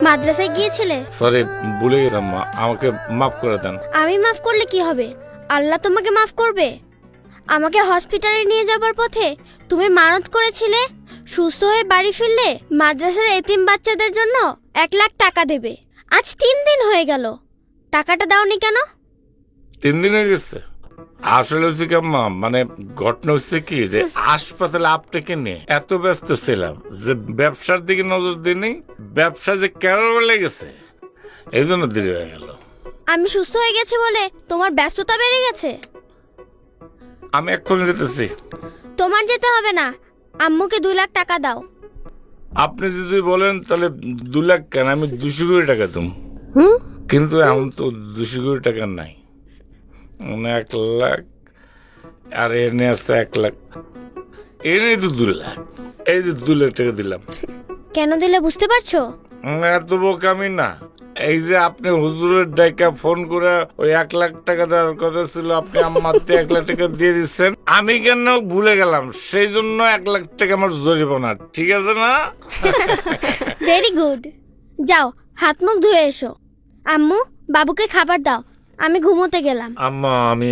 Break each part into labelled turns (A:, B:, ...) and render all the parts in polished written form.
A: মাদ্রাসায় গিয়েছিলে?
B: সরি, ভুলে গেলাম মা, আমাকে মাফ করে দেন।
A: আমি মাফ করলে কি হবে? আল্লাহ তোমাকে মাফ করবে। আমাকে হসপিটালে নিয়ে যাবার পথে তুমি মানত করেছিলে সুস্থ হয়ে বাড়ি ফিরলে মাদ্রাসার এতিম বাচ্চাদের জন্য 1,00,000 টাকা দেবে। আজ 3 দিন হয়ে গেল, টাকাটা দাওনি কেন?
B: 3 দিন হয়ে গেছে। আসলে হচ্ছে কি আম্মা, মানে ঘটনা হচ্ছে কি যে হাসপাতালে আপনাকে নিয়ে এত ব্যস্ত ছিলাম যে ব্যবসার দিকে নজর দিইনি। ব্যবসা যে কেরো লেগেছে এই জন্য দেরি হয়ে গেল।
A: আমি সুস্থ হয়ে গেছি বলে তোমার ব্যস্ততা বেড়ে গেছে।
B: আমি এক্ষুনি যেতেছি।
A: তোমার যেতে হবে না, আম্মুকে 2,00,000 টাকা দাও।
B: আপনি যদি বলেন তাহলে 2 লাখ কেন, আমি 200 কোটি টাকা দেব। কিন্তু এখন তো 200 কোটি টাকা নাই, মানে 1 লাখ, আর এনে আছে 1 লাখ, এনে তো 2 লাখ। এই যে 2 লাখ টাকা দিলাম।
A: কেন দিলে বুঝতে পারছো?
B: এত বোকামি না। এই যে আপনি হুজুরের ডাইকা ফোন করে ওই 1 লাখ টাকা দেওয়ার কথা ছিল, আপনি আমাকে 1 লাখ টাকা দিয়ে দিচ্ছেন। আমি কেন ভুলে গেলাম, সেই জন্য 1 লাখ টাকা আমার জরিমানা, ঠিক আছে না?
A: Very good. যাও হাত মুখ ধুয়ে এসো। আম্মু, বাবুকে খাবার দাও, আমি ঘুমোতে গেলাম।
B: আম্মা, আমি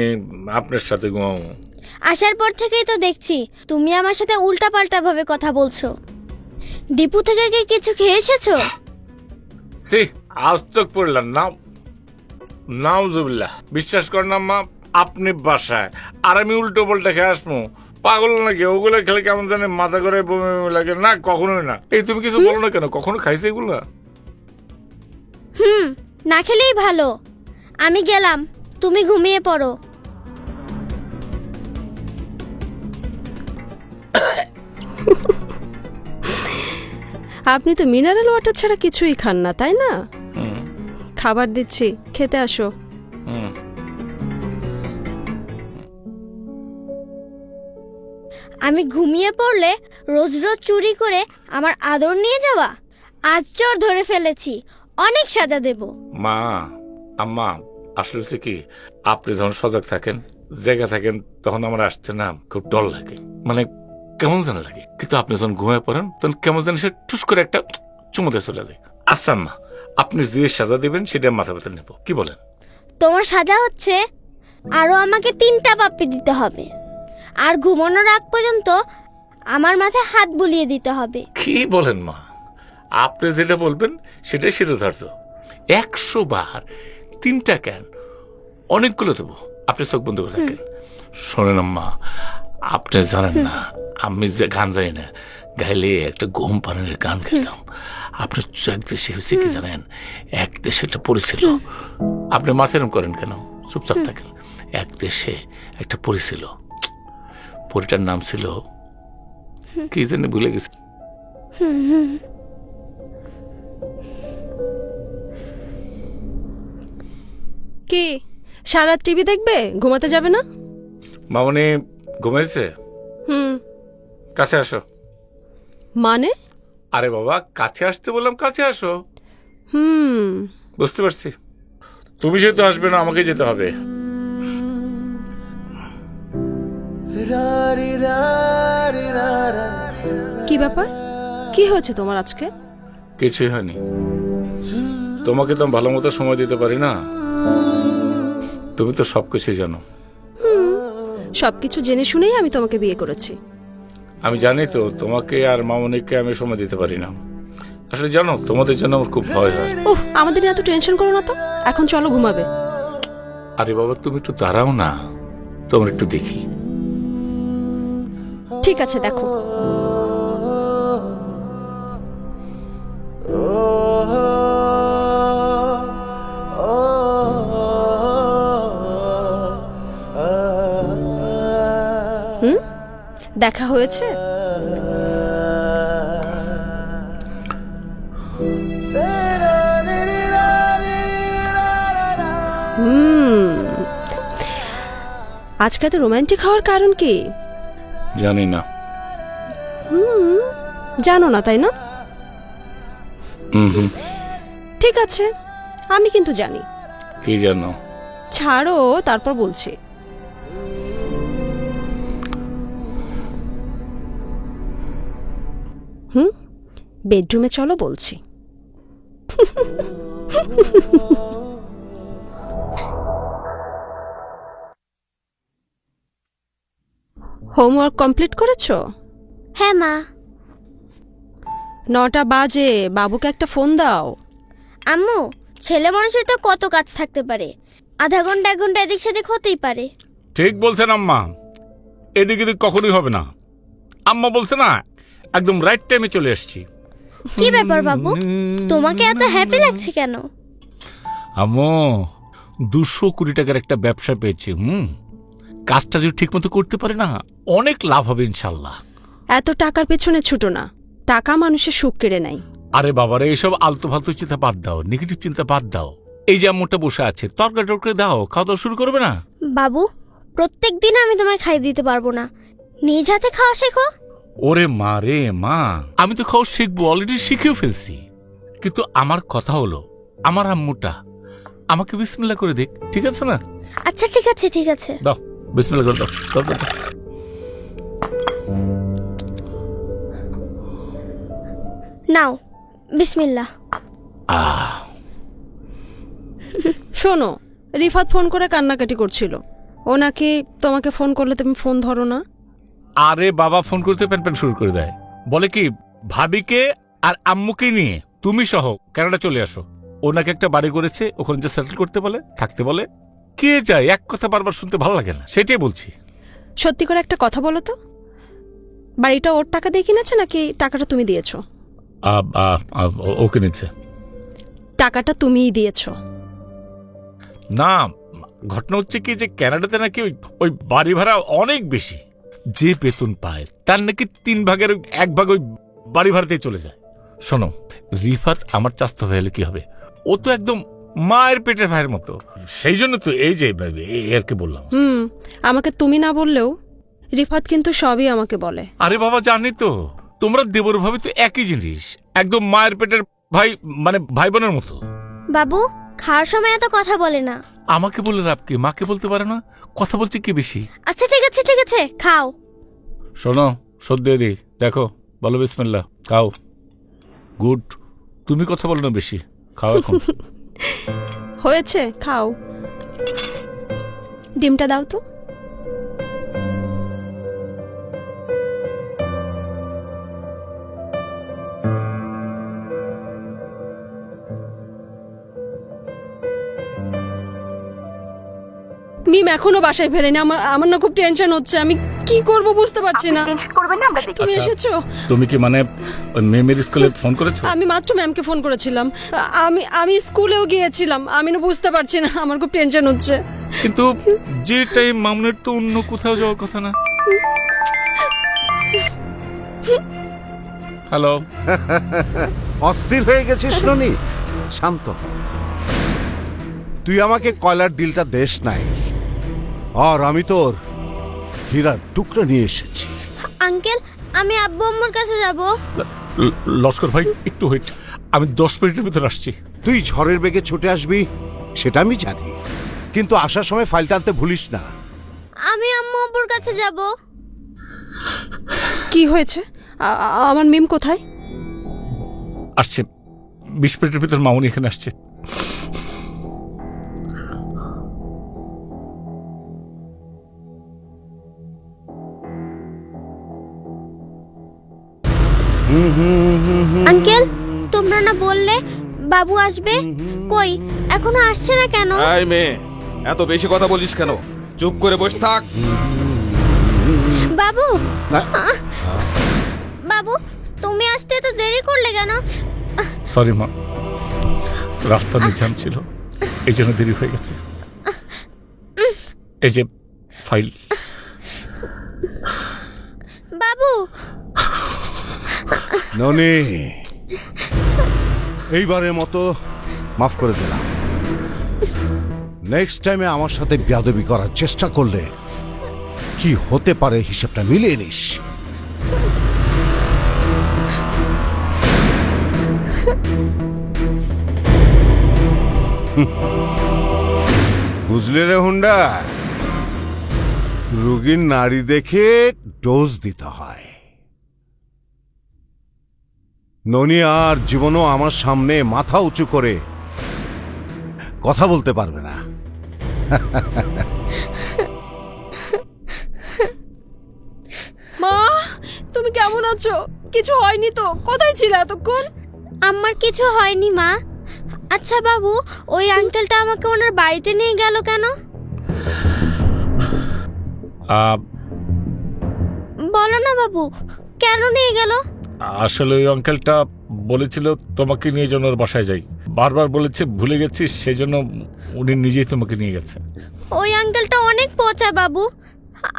B: আপনার সাথে ঘুমাবো।
A: আসার পর থেকেই তো দেখছি তুমি আমার সাথে উল্টাপাল্টা ভাবে কথা বলছো। ডিপু থেকে কি কিছু খেয়ে এসেছো?
B: সি, আজ তক পড়লাম না, নাউজুবিল্লাহ। বিশ্বাস করেন আম্মা, আপনি বাসায় আর আমি উল্টো পাল্টা খেয়ে আসবো? পাগল নাকি? ওগুলো খেলে কেমন জানে মাথা করে বমি বমি লাগে। না, কখনোই না। এই তুমি কিছু বলো না কেন? কখনো খাইছে এগুলো?
A: না খেলেই ভালো। আমি গেলাম, তুমি ঘুমিয়ে পড়ো।
C: আপনি তো মিনারেল ওয়াটার ছাড়া কিছুই খান না, তাই না? খাবার দিচ্ছি, খেতে আসো।
A: আমি ঘুমিয়ে পড়লে রোজ রোজ চুরি করে আমার আদর নিয়ে যাওয়া? আজ চোর ধরে ফেলেছি, অনেক সাজা দেব।
B: মা, আম্মা, আসলে হচ্ছে কি, আপনি যখন সজাগ থাকেন, জায়গা থাকেন, তখন আমার আসতে না খুব ডর লাগে, মানে কেমন যেন লাগে। কিন্তু আপনি যখন ঘুমিয়ে পড়েন তখন কেমন যেন সে টুস করে একটা চুমু দিয়ে চলে যায়। আচ্ছা আম্মা, আপনি যে সাজা দিবেন সেটা মাথা ব্যথা নেব, কি বলেন?
A: তোমার সাজা হচ্ছে আরো আমাকে 3টা পাপ্পি দিতে হবে, আর ঘুমানোর আগ পর্যন্ত আমার মাথায় হাত বুলিয়ে দিতে হবে।
B: কি বলেন মা? আপনি যেটা বলবেন সেটাই শিরোধার্য। 100 বার, 3টা কেন, অনেকগুলো দেবো। আপনি চোখ বন্ধ করে থাকেন। শোনেন আম্মা, আপনি জানেন না আমি যে গান জানি না, গাইলে একটা ঘুম পানের গান খেতাম। আপনি এক দেশে হয়েছে কি জানেন, এক দেশে একটা পরী ছিল। আপনি মাথা এরম করেন কেন? চুপচাপ থাকেন। এক দেশে একটা পরী ছিল, পরীটার নাম ছিল কি জানি, ভুলে গেছি।
C: কি সারা টিভি দেখবে, ঘুমাতে যাবে না?
B: মামনি ঘুমাইছে? কাছে আসো।
C: মানে?
B: আরে বাবা, কাছে আসতে বললাম, কাছে আসো। বুঝতে পারছি, তুমি যেহেতু আসবে না, আমাকে যেতে হবে।
C: কি ব্যাপার, কি হয়েছে তোমার আজকে?
B: কিছুই হয়নি। তোমাকে তো ভালো মতো সময় দিতে পারি না, তুমি তো সবকিছুই জানো।
C: সবকিছু জেনে শুনেই আমি তোমাকে বিয়ে করেছি।
B: আমি জানি তো তোমাকে আর মামনিকে আমি সময় দিতে পারি না। আসলে জানো, তোমাদের জন্য আমার খুব ভয় হয়।
C: উফ, আমাদের নিয়ে এত টেনশন করো না তো, এখন চলো ঘুমাবে।
B: আরে বাবা, তুমি একটু দাঁড়াও না, তোমার একটু দেখি।
C: ঠিক আছে, দেখো। দেখা হয়েছে? আজকে তো রোমান্টিক হওয়ার কারণ কি?
B: জানি না।
C: জানো না, তাই না? ঠিক আছে, আমি কিন্তু জানি।
B: কি জানো?
C: ছাড়ো, তারপর বলছি। বেডরুমে চলো বলছি। হোমওয়ার্ক কমপ্লিট করেছো?
A: হ্যাঁ মা।
C: 9টা বাজে, বাবুকে একটা ফোন দাও।
A: আম্মু, ছেলে মানুষের তো কত কাজ থাকতে পারে, আধা ঘন্টা 1 ঘন্টা এদিক সেদিক হতেই পারে।
B: ঠিক বলছেন আম্মা, এদিক এদিক কখনোই হবে না। আম্মা বলছে না, একদম রাইট টাইমে চলে এসেছি।
A: কি ব্যাপার বাবু, তোমাকে এত হ্যাপি লাগছে কেন?
B: আম্মু, 220 টাকার একটা ব্যবসা পেয়েছি। কাজটা যদি ঠিক মতো করতে পারে না, অনেক লাভ হবে ইনশাল্লাহ।
C: এত টাকার পেছনে ছুটো না, টাকা মানুষের সুখ কেড়ে নেয়।
B: আরে বাবারে, এইসব আলতু ফালতু চিন্তা বাদ দাও, নেগেটিভ চিন্তা বাদ দাও। এই যে আম্মুটা বসে আছে, তরকারি টরকারি দাও, খাওয়া দাওয়া শুরু করবে না?
A: বাবু, প্রত্যেক দিন আমি তোমায় খাই দিতে পারবো না, নিজ হাতে খাওয়া শেখো।
B: ওরে মা রে মা, আমি তো খাওয়া শিখবো, অলরেডি শিখেও ফেলছি। কিন্তু আমার কথা হলো, আমার আম্মুটা আমাকে বিসমিল্লাহ করে দেখ, ঠিক আছে না?
A: আচ্ছা ঠিক আছে ঠিক আছে।
B: দাও, বিসমিল্লাহ করে দাও, দাও, দাও, দাও।
A: নাও, বিসমিল্লাহ।
C: শোনো, রিফাত ফোন করে কান্নাকাটি করছিল, ও নাকি তোমাকে ফোন করলে তুমি ফোন ধরো না।
B: আরে বাবা ফোন করতে প্যান প্যান শুরু করে দেয়, বলে কি ভাবিকে আর আম্মুকে নিয়ে তুমি সহ কানাডা চলে আসো। ওনাকে একটা বাড়ি করেছে, ওখানে যে সেটেল করতে বলে, থাকতে বলে। কে যায়, এক কথা বারবার শুনতে ভালো লাগে না, সেটাই বলছি।
C: সত্যি করে একটা কথা বলো তো, বাড়িটা ওর টাকা দিয়ে কিনেছে নাকি টাকাটা তুমি দিয়েছো?
B: ওকে নিচ্ছে।
C: টাকাটা তুমিই দিয়েছো।
B: না, ঘটনা হচ্ছে কি যে কানাডাতে নাকি ওই বাড়ি ভাড়া অনেক বেশি। যে বেতন পায় তার নাকি 3 ভাগের 1 ভাগ ওই বাড়ি ভাড়াতেই চলে যায়। শোনো, রিফাত আমার চাস্তো ভাই হলে কি হবে, ও তো একদম মায়ের পেটের ভাইয়ের মতো। সেই জন্য তো এই যে আর কি বললাম।
C: আমাকে তুমি না বললেও রিফাত কিন্তু সবই আমাকে বলে।
B: আরে বাবা, জানি তো, তোমরা দেবর ভাবে তো একই জিনিস, একদম মায়ের পেটের ভাই, মানে ভাই বোনের মতো।
A: বাবু, খাওয়ার সময় এত কথা বলে না।
B: আমাকে বলে লাভ কি, মাকে বলতে পারে না? কথা বলছে কি বেশি।
A: আচ্ছা ঠিক আছে ঠিক আছে, খাও।
B: শোনো, সদ্য দি দেখো, বলো বিসমিল্লাহ, খাও। গুড, তুমি কথা বলো না বেশি, খাও এখন।
C: হয়েছে, খাও। ডিমটা দাও তো। মিম এখনো বাসায় ফেরেনি, আমার না খুব টেনশন হচ্ছে, আমি কি করব বুঝতে পারছি না। তুমি এসেছো?
B: তুমি কি মানে মেমের স্কুলে ফোন করেছো?
C: আমি মাত্র ম্যামকে ফোন করেছিলাম, আমি স্কুলেও গিয়েছিলাম, আমি না বুঝতে পারছি না, আমার খুব টেনশন হচ্ছে।
B: কিন্তু যে টাইম মামুনের তো অন্য কোথাও যাওয়ার কথা না। হ্যালো।
D: অস্থির হয়ে গেছিস ননি, শান্ত হ। তুই আমাকে কয়লার ডিলটা দেশ নাই, আর আমি তোর হীরার টুকরা নিয়ে এসেছি।
A: আঙ্কেল, আমি আব্বু আম্মুর কাছে যাব।
B: লস্কর ভাই, একটু ওয়েট, আমি 10 মিনিটের ভিতর আসছি।
D: তুই ঝড়ের বেগে ছুটে আসবি সেটা আমি জানি, কিন্তু আসার সময় ফাইলটা আনতে ভুলিস না।
A: আমি আম্মু আব্বুর কাছে যাব।
C: কি হয়েছে? আমার মিম কোথায়?
B: আসছে, 20 মিনিটের ভিতর মামুনি এখানে আসছে।
A: আঙ্কেল, তোমরা না বললে বাবু আসবে, কই এখনো আসছে না কেন?
E: এই মেয়ে, এত বেশি কথা বলিস কেন? চুপ করে বসে থাক।
A: বাবু,
D: না?
A: বাবু তুমি আসতে তো দেরি করলে কেন?
B: সরি মা, রাস্তা নিজাম ছিল, এই জন্য দেরি হয়ে গেছে। এই যে ফাইল।
A: বাবু।
D: ননি, এইবারের মতো মাফ করে দিলাম। নেক্সট টাইমে আমার সাথে বেয়াদবি করার চেষ্টা করলে কি হতে পারে হিসাবটা মিলিয়ে নিস। বুঝলে রে হুন্ডা, রোগীর নারী দেখে ডোজ দিতে হয়, ননি আর জীবনও আমার সামনে মাথা উঁচু করে কথা বলতে পারবে না।
C: মা, তুমি কেমন আছো? কিছু হয়নি তো? কোথায় ছিলে এতক্ষণ?
A: আমার কিছু হয়নি মা। আচ্ছা বাবু, ওই আঙ্কেলটা আমাকে ওনার বাড়িতে নিয়ে গেল কেন? বলো না বাবু, কেন নিয়ে গেল?
B: আসলে ওই আঙ্কেলটা বলেছিল তোমাকে নিয়ে যেন ওর বাসায় যাই, বারবার বলেছে ভুলে গেছিস, সেই জন্য উনি নিজেই তোমাকে নিয়ে গেছে।
A: ওই আঙ্কেলটা অনেক পচা বাবু,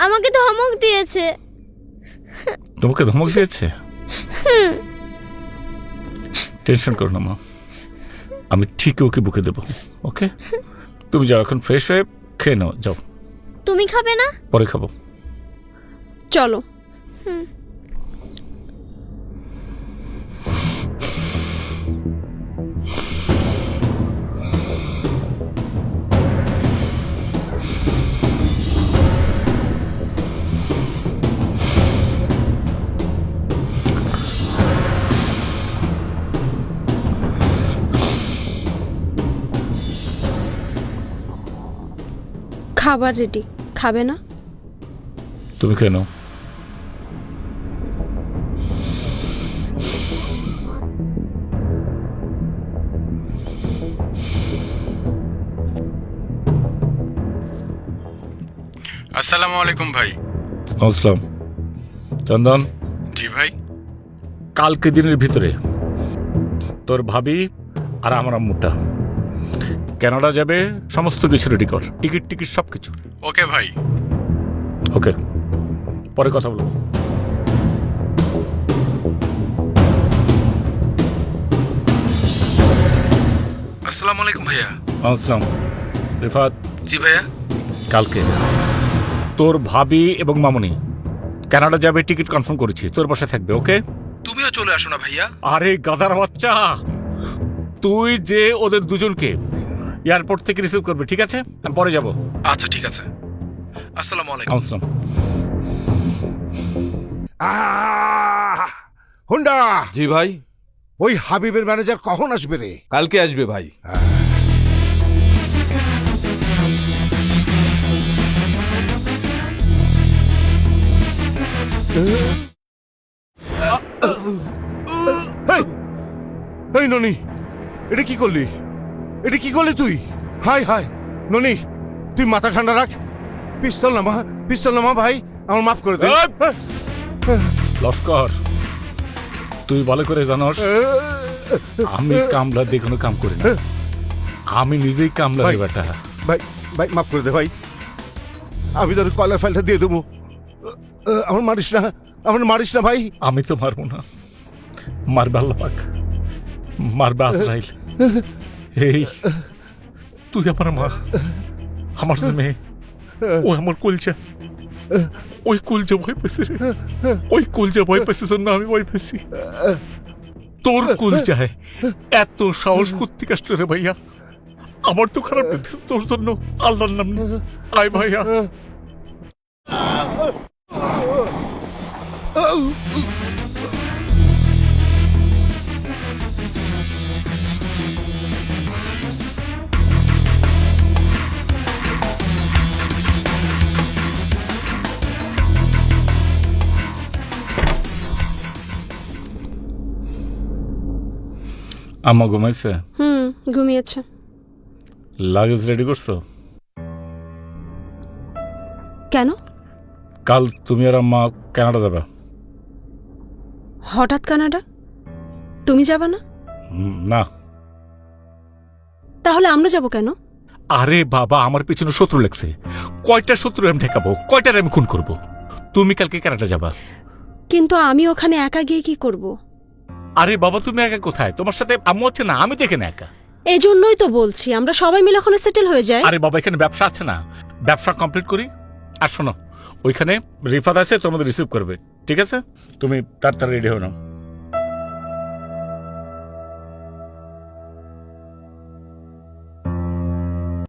A: আমাকে ধমক দিয়েছে।
B: তোমাকে ধমক দিয়েছে? টেনশন করো না মা, আমি ঠিক ওকে বুকে দেবো। ওকে, তুমি যাও এখন, ফ্রেশ হয়ে খেয়ে নাও, যাও।
A: তুমি খাবে না?
B: পরে খাবো।
C: চলো। খাবার রেডি, খাবে না?
B: তুমি খেয়ে নাও।
F: আসসালামু আলাইকুম ভাই।
B: আসসালাম। চন্দন,
F: জি ভাই।
B: কালকে দিনের ভিতরে তোর ভাবি আর আমার আম্মুটা কানাডা যাবে, সমস্ত কিছু রেডি কর, টিকিট টিকিট সব কিছু।
F: ওকে ভাই।
B: ওকে, পরে কথা বলবো।
F: আসসালামু আলাইকুম ভাইয়া।
B: আসসালাম। রিফাত,
F: জি ভাইয়া।
B: কালকে তোর ভাবি এবং মামনি কানাডা যাবে, টিকিট কনফার্ম করেছি, তোর বাসায় থাকবে। ওকে?
F: তুমিও চলে আসো না ভাইয়া।
B: আরে গাধার বাচ্চা, তুই যে ওদের দুজনকে এয়ারপোর্ট থেকে রিসিভ করবে, ঠিক আছে? আমি পরে যাব।
F: আচ্ছা ঠিক আছে। আসসালামু আলাইকুম।
B: আসসালাম।
D: হুন্ডা,
E: জি ভাই।
D: ওই হাবিবের ম্যানেজার কখন আসবে রে?
E: কালকে আসবে ভাই।
D: এই, এই ননি, এটা কি করলি? এটা কি করলি তুই? হাই হাই ননি, তুই মাথা ঠান্ডা রাখ। পিস্তল নামা, পিস্তল নামা ভাই, আমার মাফ করে দে।
B: লস্কর, তুই ভালো করে জানোস আমি কামলা দিয়ে কোনো কাম করি না, আমি নিজেই কামলা রে বেটা।
D: ভাই ভাই মাফ করে দে ভাই, আমি তোর কলার ফাইলটা দিয়ে দেবো। আমার মারিস না, আমার মারিস না ভাই।
B: আমি তো মারবো না, মারবে আল্লাহ পাক, মারবে আজরাইল। এই তুই আমার মা, আমার যে মেয়ে, ও আমার কুলচা, ওই কুলচা ভয় পেয়েছে রে, ওই কুলচা ভয় পেয়েছে জন্য আমি ভয় পেয়েছি। তোর কুলচায় এত সাহস কোত্থেকে আসলো রে ভাইয়া? আমার তো খারাপ লাগছে তোর জন্য, আল্লাহর নাম নিয়ে। আয় ভাইয়া। আম্মা ঘুমাইছে?
C: ঘুমিয়েছে।
B: লাগেজ রেডি করছো?
C: কেন?
B: কাল তুমি আর আম্মা কানাডা যাবে।
C: হঠাৎ কানাডা? তুমি যাবা না?
B: না।
C: তাহলে আমরা যাব কেন?
B: আরে বাবা, আমার পিছনে শত্রু লাগছে, কয়টা শত্রু আমি ঠেকাবো, কয়টার আমি খুন করব? তুমি কালকে কানাডা যাবা।
C: কিন্তু আমি ওখানে একা গিয়ে কি করব?
B: আরে বাবা, তুমি একা কোথায়? তোমার সাথে আম্মু আছে না, আমি দেখে না একা।
C: এই জন্যই তো বলছি আমরা সবাই মিলে ওখানে সেটেল হয়ে যাই।
B: আরে বাবা, এখানে ব্যবসা আছে না, ব্যবসা কমপ্লিট করি। আর শোনো, ওইখানে রিফাত আছে, তোমাদের রিসিভ করবে, ঠিক আছে? তুমি তাড়াতাড়ি রেডি হও না।